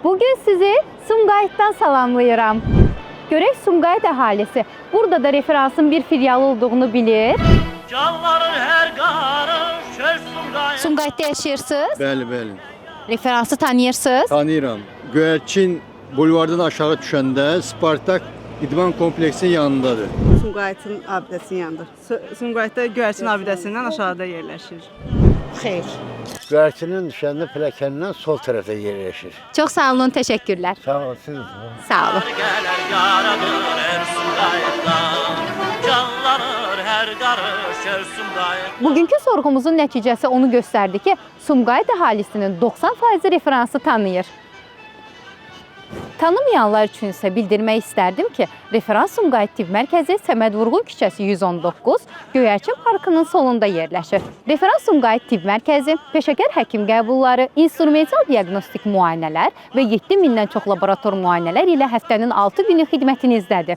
Bugün sizi Sumqayıtdan salamlayıram. Görək Sumqayıt əhalisi burada da referansın bir filialı olduğunu bilir. Canların her qarış çöl Sumqayıt. Sumqayıtda yaşayırsınız, Bəli, bəli. referansı tanıyırsınız. Tanıyıram. Göyərçin bulvardan aşağı düşəndə Spartak İdman kompleksinin yanındadır. Sumqayıtın abidəsinin yanıdır. Sumqayıtda Göyərçin abidəsindən aşağıda yerləşir. Xeyr. Göyərçinin düşəndə pilləkəndən sol tərəfdə yerləşir. Çox sağ olun, təşəkkürlər. Sağ olun. Sağ olun. Gələr yaradır her Sumqayıtdan. Canlanır her qarış çöl Sumqayıt. Bugünkü sorğumuzun nəticəsi onu göstərdi ki, Sumqayıt əhalisinin 90% referansı tanıyır. Tanımayanlar üçün isə bildirmək istərdim ki, referans Sumqayıt Tibb Mərkəzi Səməd Vurğun küçəsi 119, Göyərçin parkının solunda yerləşir. Referans Sumqayıt Tibb Mərkəzi peşəkar həkim qəbulları, instrumental diaqnostik müayinələr və 7000-dən çox laborator müayinələr ilə həftənin 6 günü xidmətinizdədir.